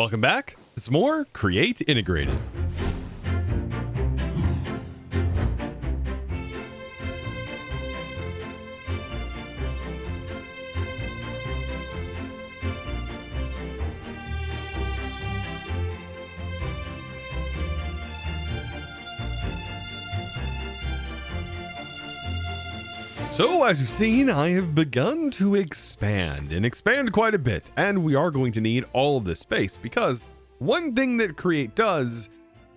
Welcome back. It's more Create Integrated. So as you've seen, I have begun to expand quite a bit, and we are going to need all of this space because one thing that Create does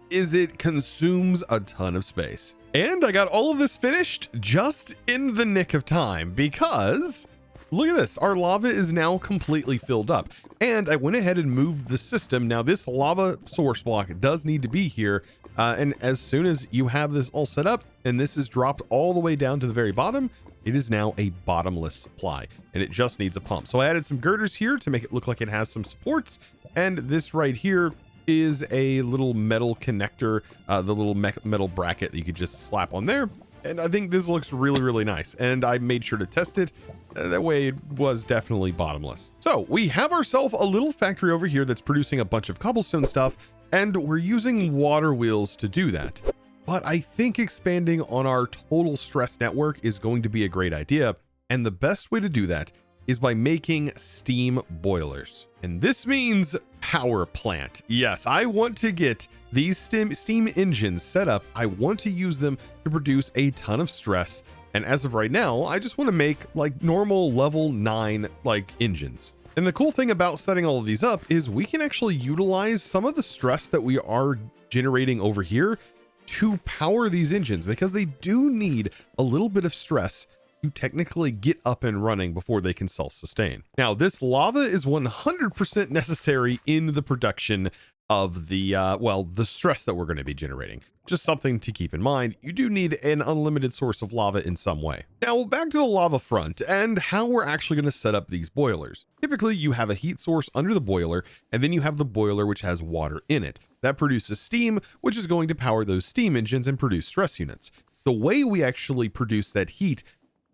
is it consumes a ton of space. And I got all of this finished just in the nick of time because look at this, our lava is now completely filled up. And I went ahead and moved the system. Now this lava source block does need to be here. And as soon as you have this all set up and this is dropped all the way down to the very bottom, it is now a bottomless supply and it just needs a pump. So I added some girders here to make it look like it has some supports. And this right here is a little metal connector, the little metal bracket that you could just slap on there. And I think this looks really, really nice. And I made sure to test it. That way it was definitely bottomless. So we have ourselves a little factory over here that's producing a bunch of cobblestone stuff. And we're using water wheels to do that. But I think expanding on our total stress network is going to be a great idea. And the best way to do that is by making steam boilers. And this means power plant. Yes, I want to get these steam engines set up. I want to use them to produce a ton of stress. And as of right now, I just want to make like normal level 9 like engines. And the cool thing about setting all of these up is we can actually utilize some of the stress that we are generating over here to power these engines because they do need a little bit of stress to technically get up and running before they can self-sustain. Now, this lava is 100% necessary in the production of the, the stress that we're going to be generating. Just something to keep in mind. You do need an unlimited source of lava in some way. Now, back to the lava front and how we're actually going to set up these boilers. Typically, you have a heat source under the boiler, and then you have the boiler which has water in it. That produces steam, which is going to power those steam engines and produce stress units. The way we actually produce that heat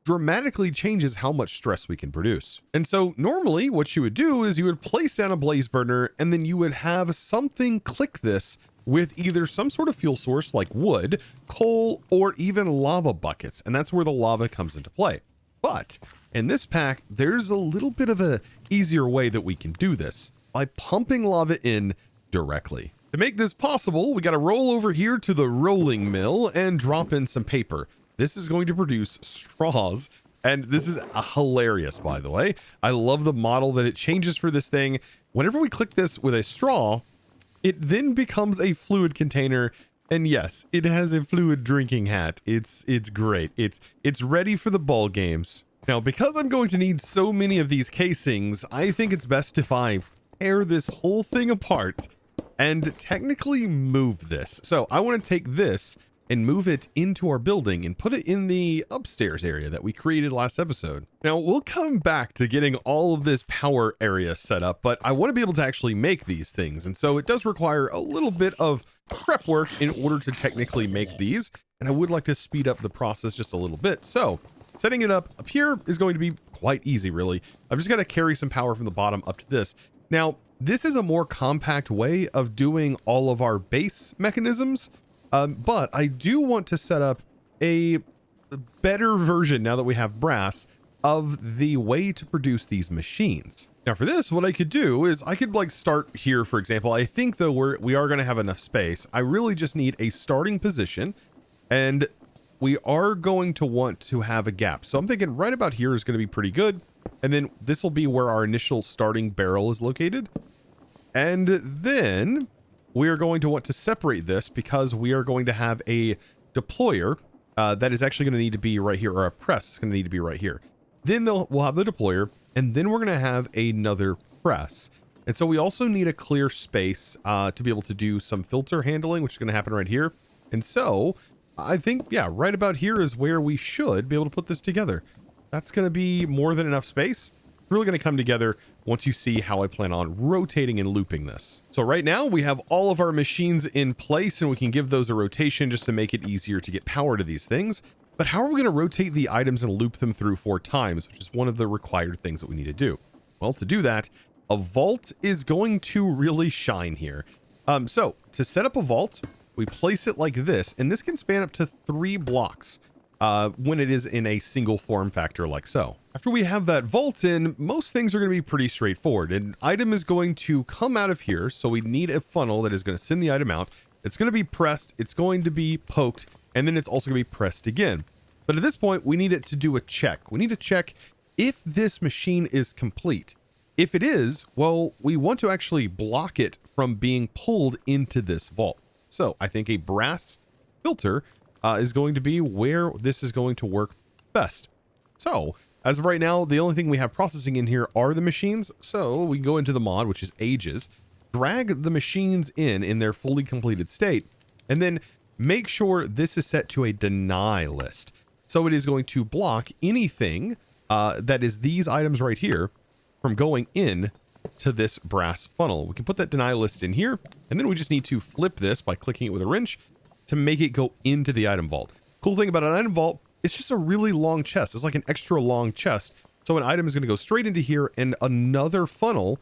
dramatically changes how much stress we can produce. And so normally what you would do is you would place down a blaze burner and then you would have something click this with either some sort of fuel source like wood, coal, or even lava buckets. And that's where the lava comes into play. But in this pack, there's a little bit of a easier way that we can do this by pumping lava in directly. To make this possible, we got to roll over here to the rolling mill and drop in some paper. This is going to produce straws, and this is hilarious, by the way. I love the model that it changes for this thing. Whenever we click this with a straw, it then becomes a fluid container, and yes, it has a fluid drinking hat. It's great. It's ready for the ball games. Now, because I'm going to need so many of these casings, I think it's best if I tear this whole thing apart and technically move this. So I want to take this and move it into our building and put it in the upstairs area that we created last episode. Now we'll come back to getting all of this power area set up, but I want to be able to actually make these things. And so it does require a little bit of prep work in order to technically make these. And I would like to speed up the process just a little bit. So setting it up here is going to be quite easy, really. I've just got to carry some power from the bottom up to this. Now, this is a more compact way of doing all of our base mechanisms. But I do want to set up a better version, now that we have brass, of the way to produce these machines. Now for this, what I could do is I could like start here, for example. I think though we are going to have enough space. I really just need a starting position, and we are going to want to have a gap. So I'm thinking right about here is going to be pretty good. And then this will be where our initial starting barrel is located. And then we are going to want to separate this because we are going to have a deployer that is actually going to need to be right here, or a press is going to need to be right here. Then we'll have the deployer, and then we're going to have another press. And so we also need a clear space to be able to do some filter handling, which is going to happen right here. And so I think, yeah, right about here is where we should be able to put this together. That's going to be more than enough space. It's really going to come together once you see how I plan on rotating and looping this. So right now we have all of our machines in place, and we can give those a rotation just to make it easier to get power to these things. But how are we going to rotate the items and loop them through 4 times, which is one of the required things that we need to do? Well, to do that, a vault is going to really shine here. So to set up a vault, we place it like this, and this can span up to 3 blocks when it is in a single form factor like so. After we have that vault in, most things are going to be pretty straightforward. An item is going to come out of here, so we need a funnel that is going to send the item out. It's going to be pressed, it's going to be poked, and then it's also going to be pressed again. But at this point, we need it to do a check. We need to check if this machine is complete. If it is, well, we want to actually block it from being pulled into this vault. So I think a brass filter is going to be where this is going to work best. So as of right now, the only thing we have processing in here are the machines. So we can go into the mod, which is ages, drag the machines in their fully completed state, and then make sure this is set to a deny list. So it is going to block anything that is these items right here from going in to this brass funnel. We can put that deny list in here, and then we just need to flip this by clicking it with a wrench to make it go into the item vault. Cool thing about an item vault, it's just a really long chest. It's like an extra long chest. So an item is going to go straight into here, and another funnel,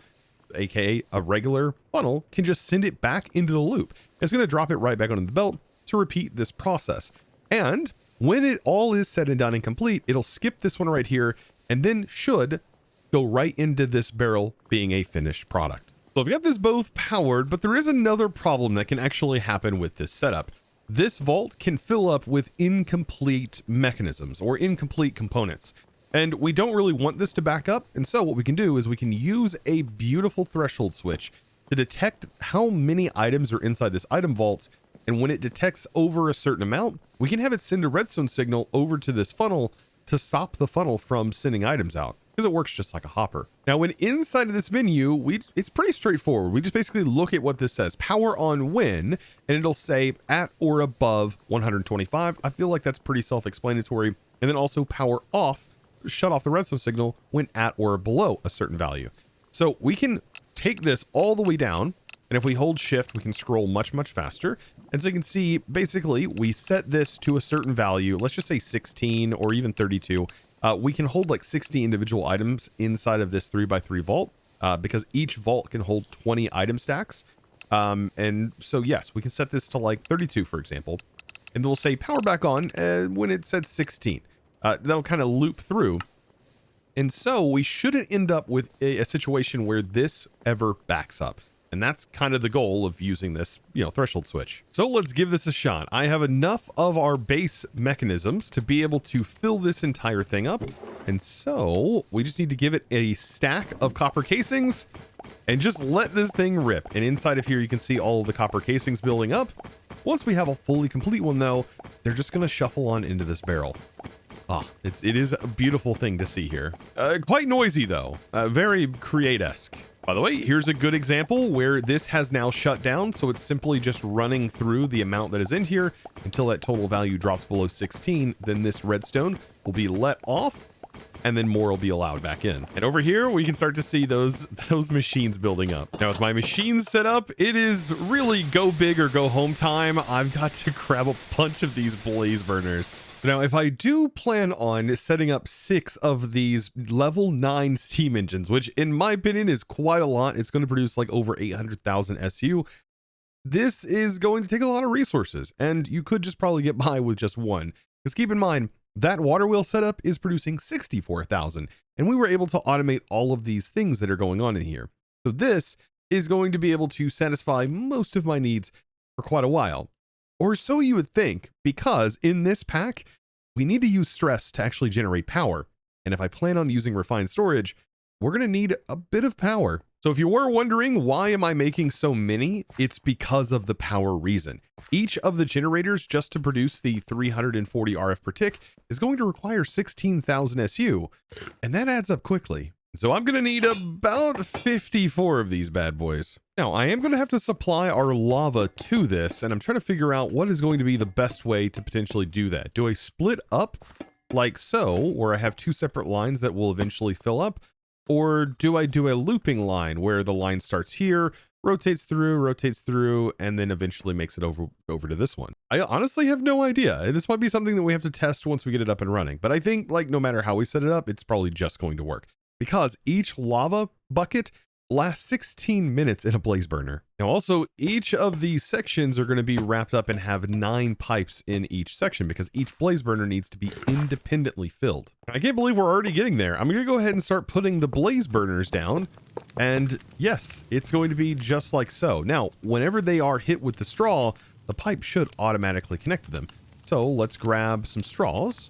aka a regular funnel, can just send it back into the loop. It's going to drop it right back onto the belt to repeat this process. And when it all is said and done and complete, it'll skip this one right here and then should go right into this barrel being a finished product. So I've got this both powered, but there is another problem that can actually happen with this setup. This vault can fill up with incomplete mechanisms or incomplete components. And we don't really want this to back up. And so what we can do is we can use a beautiful threshold switch to detect how many items are inside this item vault. And when it detects over a certain amount, we can have it send a redstone signal over to this funnel to stop the funnel from sending items out, because it works just like a hopper. Now, when inside of this menu, it's pretty straightforward. We just basically look at what this says, power on when, and it'll say at or above 125. I feel like that's pretty self-explanatory. And then also power off, shut off the redstone signal when at or below a certain value. So we can take this all the way down, and if we hold shift, we can scroll much, much faster. And so you can see, basically, we set this to a certain value. Let's just say 16 or even 32. We can hold like 60 individual items inside of this 3x3 vault because each vault can hold 20 item stacks. And so, yes, we can set this to like 32, for example. And we'll say power back on when it said 16. That'll kind of loop through. And so we shouldn't end up with a situation where this ever backs up. And that's kind of the goal of using this, threshold switch. So let's give this a shot. I have enough of our base mechanisms to be able to fill this entire thing up. And so we just need to give it a stack of copper casings and just let this thing rip. And inside of here, you can see all of the copper casings building up. Once we have a fully complete one though, they're just going to shuffle on into this barrel. It is a beautiful thing to see here. Quite noisy though, very Create-esque. By the way, here's a good example where this has now shut down. So it's simply just running through the amount that is in here until that total value drops below 16. Then this redstone will be let off and then more will be allowed back in. And over here, we can start to see those machines building up. Now with my machines set up, it is really go big or go home time. I've got to grab a bunch of these blaze burners. Now, if I do plan on setting up 6 of these level 9 steam engines, which in my opinion is quite a lot, it's going to produce like over 800,000 SU. This is going to take a lot of resources, and you could just probably get by with just one. Because keep in mind, that water wheel setup is producing 64,000, and we were able to automate all of these things that are going on in here. So this is going to be able to satisfy most of my needs for quite a while. Or so you would think, because in this pack, we need to use stress to actually generate power. And if I plan on using refined storage, we're going to need a bit of power. So if you were wondering why am I making so many, it's because of the power reason. Each of the generators just to produce the 340 RF per tick is going to require 16,000 SU, and that adds up quickly. So I'm going to need about 54 of these bad boys. Now, I am going to have to supply our lava to this, and I'm trying to figure out what is going to be the best way to potentially do that. Do I split up like so, where I have 2 separate lines that will eventually fill up? Or do I do a looping line where the line starts here, rotates through, and then eventually makes it over to this one? I honestly have no idea. This might be something that we have to test once we get it up and running. But I think, like, no matter how we set it up, it's probably just going to work. Because each lava bucket last 16 minutes in a blaze burner. Now also, each of these sections are going to be wrapped up and have 9 pipes in each section because each blaze burner needs to be independently filled. I can't believe we're already getting there. I'm going to go ahead and start putting the blaze burners down. And yes, it's going to be just like so. Now, whenever they are hit with the straw, the pipe should automatically connect to them. So let's grab some straws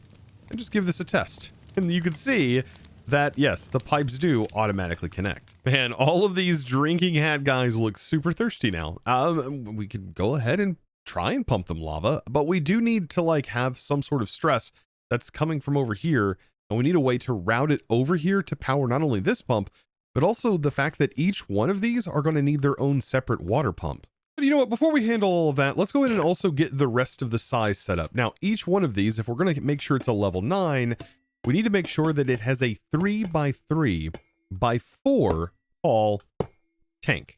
and just give this a test. And you can see that, yes, the pipes do automatically connect. Man, all of these drinking hat guys look super thirsty now. We can go ahead and try and pump them lava, but we do need to like have some sort of stress that's coming from over here. And we need a way to route it over here to power not only this pump, but also the fact that each one of these are going to need their own separate water pump. But you know what, before we handle all of that, let's go ahead and also get the rest of the size set up. Now, each one of these, if we're going to make sure it's a level 9, we need to make sure that it has a 3x3x4 tall tank.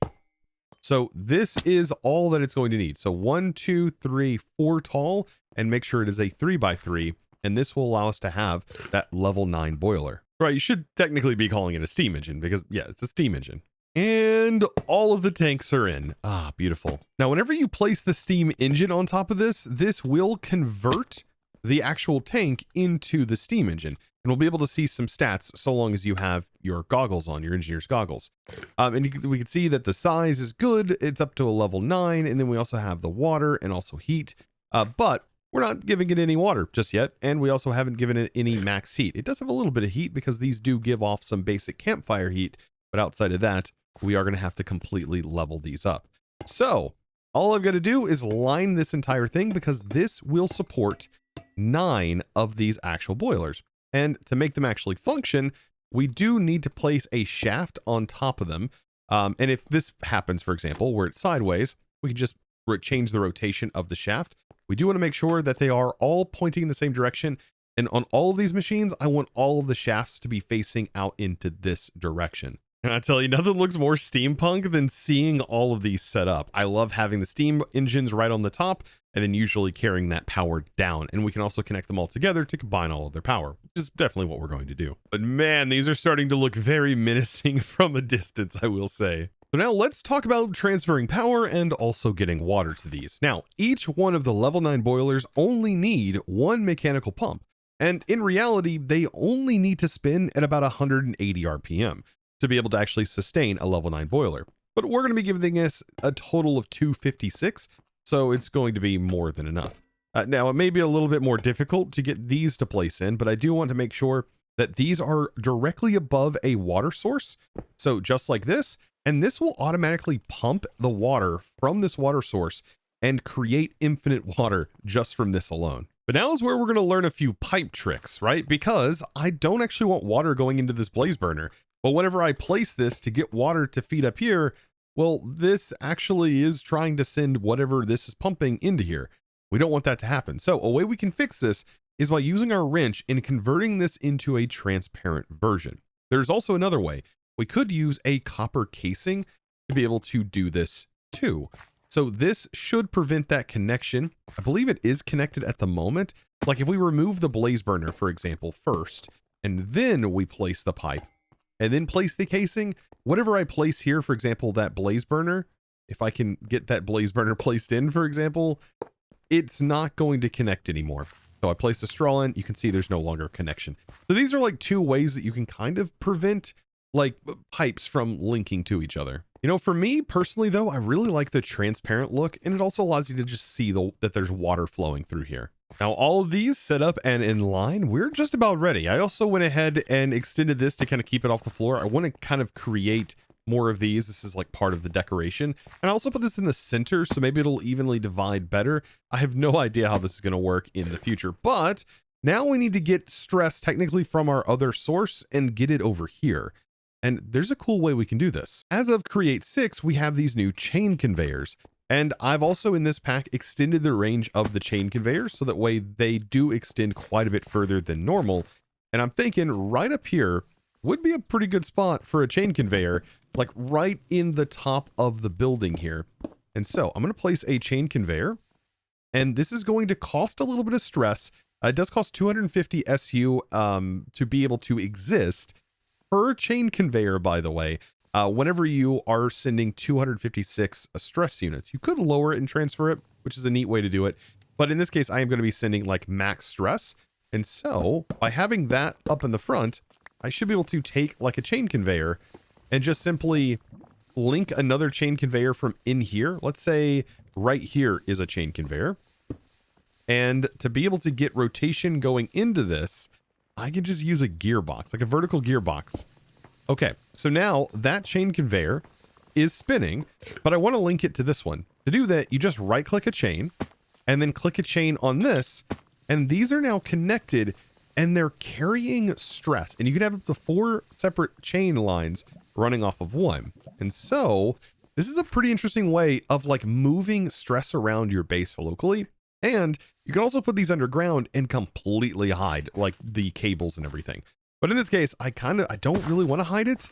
So this is all that it's going to need. So 1, 2, 3, 4 tall, and make sure it is a 3x3, and this will allow us to have that level 9 boiler. Right, you should technically be calling it a steam engine because, yeah, it's a steam engine. And all of the tanks are in. Ah, beautiful. Now, whenever you place the steam engine on top of this, this will convert the actual tank into the steam engine. And we'll be able to see some stats so long as you have your goggles on, your engineer's goggles. And we can see that the size is good. It's up to a level 9. And then we also have the water and also heat. But we're not giving it any water just yet. And we also haven't given it any max heat. It does have a little bit of heat because these do give off some basic campfire heat. But outside of that, we are going to have to completely level these up. So all I've got to do is line this entire thing because this will support 9 of these actual boilers. And to make them actually function, we do need to place a shaft on top of them. And if this happens, for example, where it's sideways, we can just change the rotation of the shaft. We do want to make sure that they are all pointing in the same direction. And on all of these machines, I want all of the shafts to be facing out into this direction. And I tell you, nothing looks more steampunk than seeing all of these set up. I love having the steam engines right on the top and then usually carrying that power down. And we can also connect them all together to combine all of their power, which is definitely what we're going to do. But man, these are starting to look very menacing from a distance, I will say. So now let's talk about transferring power and also getting water to these. Now, each one of the level 9 boilers only need 1 mechanical pump. And in reality, they only need to spin at about 180 RPM. To be able to actually sustain a level 9 boiler. But we're going to be giving this a total of 256, so it's going to be more than enough. Now, it may be a little bit more difficult to get these to place in, but I do want to make sure that these are directly above a water source. So just like this, and this will automatically pump the water from this water source and create infinite water just from this alone. But now is where we're going to learn a few pipe tricks, right? Because I don't actually want water going into this blaze burner. But whenever I place this to get water to feed up here, well, this actually is trying to send whatever this is pumping into here. We don't want that to happen. So a way we can fix this is by using our wrench and converting this into a transparent version. There's also another way. We could use a copper casing to be able to do this too. So this should prevent that connection. I believe it is connected at the moment. Like if we remove the blaze burner, for example, first, and then we place the pipe, and then place the casing, whatever I place here, for example, that blaze burner, if I can get that blaze burner placed in, for example, it's not going to connect anymore. So I place the straw in, you can see there's no longer a connection. So these are like 2 ways that you can kind of prevent like pipes from linking to each other. You know, for me personally though, I really like the transparent look, and it also allows you to just see that there's water flowing through here. Now, all of these set up and in line, we're just about ready. I also went ahead and extended this to kind of keep it off the floor. I want to kind of create more of these. This is like part of the decoration. And I also put this in the center, so maybe it'll evenly divide better. I have no idea how this is going to work in the future, but now we need to get stress technically from our other source and get it over here. And there's a cool way we can do this. As of Create 6, we have these new chain conveyors. And I've also in this pack extended the range of the chain conveyors so that way they do extend quite a bit further than normal. And I'm thinking right up here would be a pretty good spot for a chain conveyor, like right in the top of the building here. And so I'm going to place a chain conveyor, and this is going to cost a little bit of stress. It does cost 250 SU to be able to exist per chain conveyor, by the way. whenever you are sending 256 stress units, you could lower it and transfer it, which is a neat way to do it. But in this case, I am going to be sending like max stress. And so by having that up in the front, I should be able to take like a chain conveyor and just simply link another chain conveyor from in here. Let's say right here is a chain conveyor. And to be able to get rotation going into this, I can just use a gearbox, like a vertical gearbox. Okay, so now that chain conveyor is spinning, but I want to link it to this one. To do that, you just right click a chain and then click a chain on this. And these are now connected and they're carrying stress. And you can have up to 4 separate chain lines running off of one. And so this is a pretty interesting way of like moving stress around your base locally. And you can also put these underground and completely hide like the cables and everything. But in this case, I don't really want to hide it.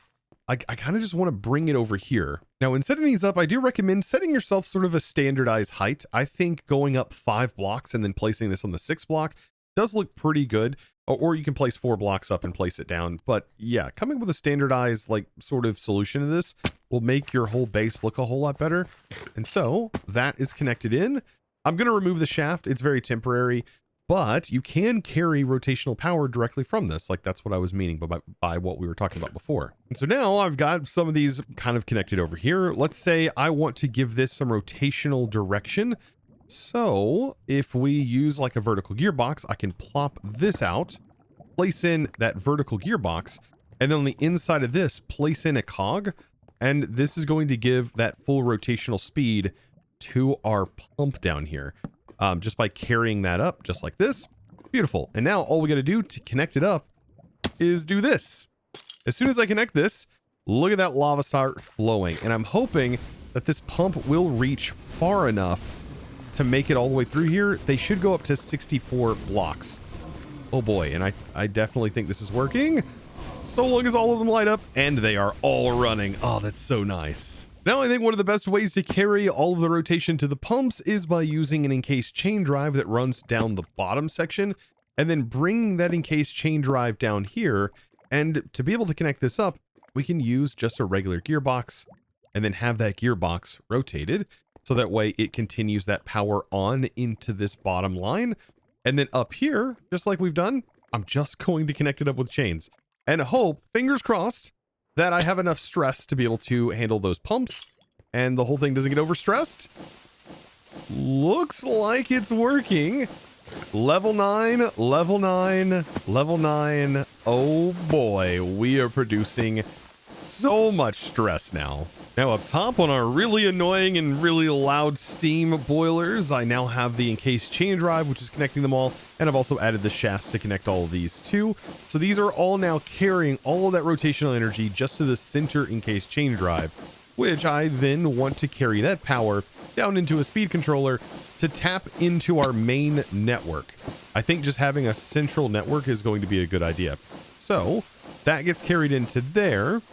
I kind of just want to bring it over here. Now, in setting these up, I do recommend setting yourself sort of a standardized height. I think going up 5 blocks and then placing this on the 6th block does look pretty good. Or you can place 4 blocks up and place it down. But yeah, coming with a standardized like sort of solution to this will make your whole base look a whole lot better. And so that is connected in. I'm going to remove the shaft. It's very temporary. But you can carry rotational power directly from this. Like that's what I was meaning by what we were talking about before. And so now I've got some of these kind of connected over here. Let's say I want to give this some rotational direction. So if we use like a vertical gearbox, I can plop this out, place in that vertical gearbox, and then on the inside of this, place in a cog. And this is going to give that full rotational speed to our pump down here. Just by carrying that up just like this. Beautiful. And now all we got to do to connect it up is do this. As soon as I connect this, look at that lava start flowing. And I'm hoping that this pump will reach far enough to make it all the way through here. They should go up to 64 blocks. Oh boy. And I definitely think this is working. So long as all of them light up and they are all running. Oh, that's so nice. Now, I think one of the best ways to carry all of the rotation to the pumps is by using an encased chain drive that runs down the bottom section and then bringing that encased chain drive down here. And to be able to connect this up, we can use just a regular gearbox and then have that gearbox rotated. So that way it continues that power on into this bottom line. And then up here, just like we've done, I'm just going to connect it up with chains and hope, fingers crossed, that I have enough stress to be able to handle those pumps and the whole thing doesn't get overstressed. Looks like it's working. Level 9, level 9, level 9. Oh boy, we are producing so much stress now. Now up top on our really annoying and really loud steam boilers, I now have the encased chain drive, which is connecting them all. And I've also added the shafts to connect all of these too. So these are all now carrying all of that rotational energy just to the center encased chain drive, which I then want to carry that power down into a speed controller to tap into our main network. I think just having a central network is going to be a good idea. So that gets carried into there.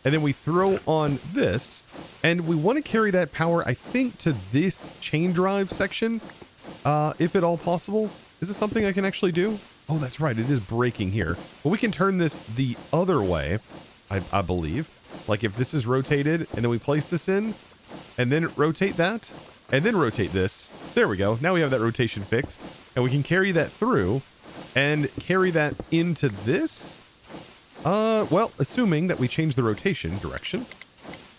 And then we throw on this, and we want to carry that power, I think, to this chain drive section, if at all possible. Is this something I can actually do? Oh, that's right. It is breaking here. But we can turn this the other way, I believe. Like if this is rotated, and then we place this in, and then rotate that, and then rotate this. There we go. Now we have that rotation fixed, and we can carry that through and carry that into this. Well, assuming that we change the rotation direction.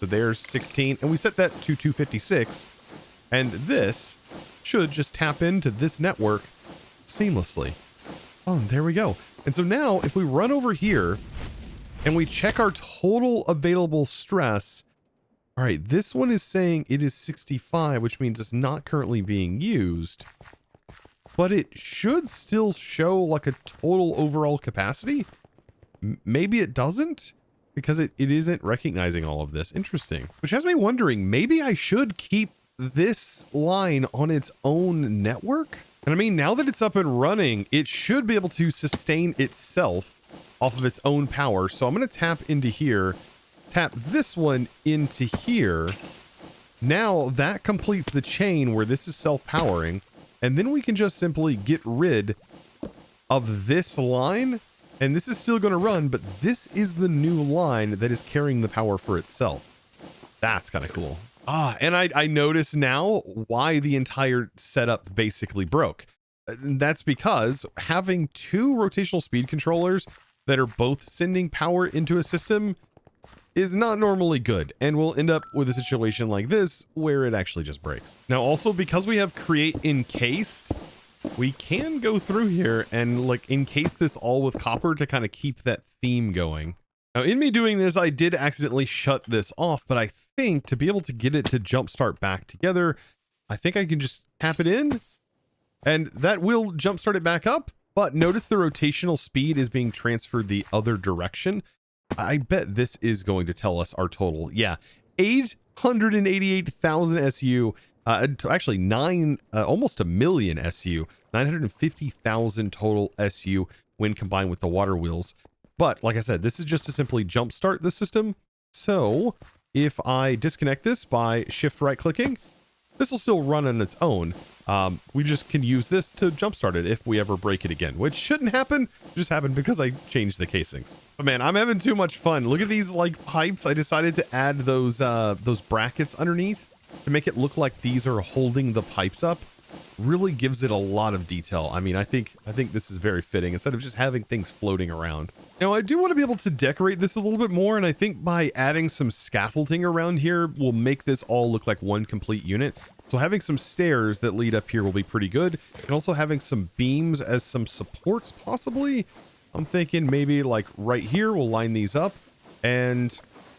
So there's 16, and we set that to 256. And this should just tap into this network seamlessly. Oh, and there we go. And so now if we run over here and we check our total available stress, all right, this one is saying it is 65, which means it's not currently being used, but it should still show like a total overall capacity. Maybe it doesn't because it isn't recognizing all of this. Interesting. Which has me wondering, maybe I should keep this line on its own network. And I mean, now that it's up and running, it should be able to sustain itself off of its own power. So I'm going to tap into here, tap this one into here. Now that completes the chain where this is self-powering. And then we can just simply get rid of this line and this is still going to run, but this is the new line that is carrying the power for itself. That's kind of cool. And I notice now why the entire setup basically broke. That's because having two rotational speed controllers that are both sending power into a system is not normally good, and we'll end up with a situation like this where it actually just breaks. Now, also because we have create encased, we can go through here and like encase this all with copper to kind of keep that theme going. Now, in me doing this, I did accidentally shut this off, but I think to be able to get it to jumpstart back together, I think I can just tap it in and that will jumpstart it back up. But notice the rotational speed is being transferred the other direction. I bet this is going to tell us our total. Yeah, 888,000 SU, actually almost a million SU, 950,000 total SU when combined with the water wheels. But like I said, this is just to simply jumpstart the system. So if I disconnect this by shift right clicking, this will still run on its own. We just can use this to jumpstart it if we ever break it again, which shouldn't happen. It just happened because I changed the casings. But man, I'm having too much fun. Look at these like pipes. I decided to add those brackets underneath to make it look like these are holding the pipes up. Really gives it a lot of detail. I mean, I think this is very fitting instead of just having things floating around. Now, I do want to be able to decorate this a little bit more, and I think by adding some scaffolding around here will make this all look like one complete unit. So having some stairs that lead up here will be pretty good, and also having some beams as some supports possibly. I'm thinking maybe like right here we'll line these up, and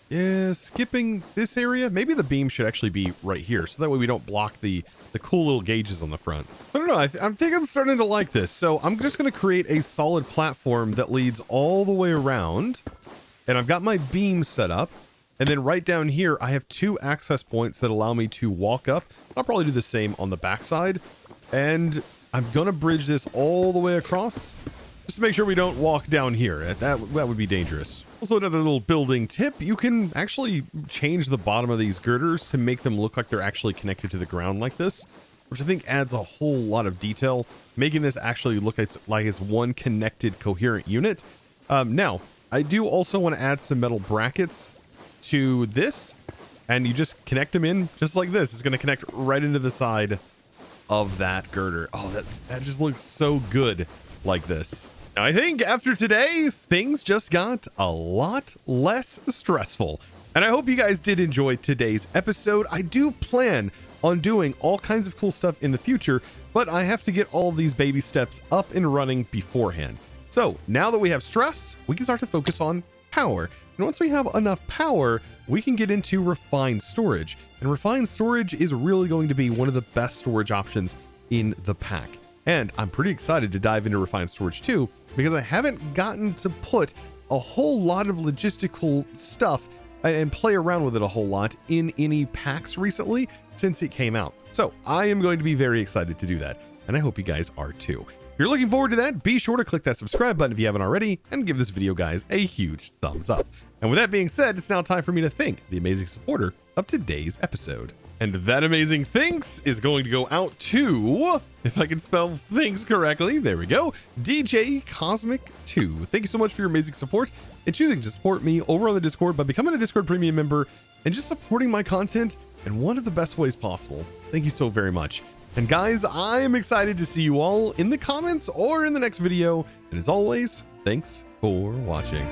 yeah, skipping this area, maybe the beam should actually be right here, so that way we don't block the cool little gauges on the front. I don't know, I think I'm starting to like this. So I'm just going to create a solid platform that leads all the way around, and I've got my beam set up, and then right down here I have two access points that allow me to walk up. I'll probably do the same on the backside, and I'm going to bridge this all the way across just to make sure we don't walk down here. That would be dangerous. Also, another little building tip, you can actually change the bottom of these girders to make them look like they're actually connected to the ground like this, which I think adds a whole lot of detail, making this actually look like it's one connected coherent unit. Now, I do also want to add some metal brackets to this, and you just connect them in just like this. It's going to connect right into the side of that girder. Oh, that just looks so good like this. I think after today, things just got a lot less stressful. And I hope you guys did enjoy today's episode. I do plan on doing all kinds of cool stuff in the future, but I have to get all these baby steps up and running beforehand. So now that we have stress, we can start to focus on power. And once we have enough power, we can get into refined storage. And refined storage is really going to be one of the best storage options in the pack. And I'm pretty excited to dive into refined storage too, because I haven't gotten to put a whole lot of logistical stuff and play around with it a whole lot in any packs recently since it came out. So I am going to be very excited to do that, and I hope you guys are too. If you're looking forward to that, be sure to click that subscribe button if you haven't already, and give this video, guys, a huge thumbs up. And with that being said, it's now time for me to thank the amazing supporter of today's episode. And that amazing thanks is going to go out to, if I can spell things correctly, there we go, DJ Cosmic 2. Thank you so much for your amazing support and choosing to support me over on the Discord by becoming a Discord premium member and just supporting my content in one of the best ways possible. Thank you so very much. And guys, I am excited to see you all in the comments or in the next video. And as always, thanks for watching.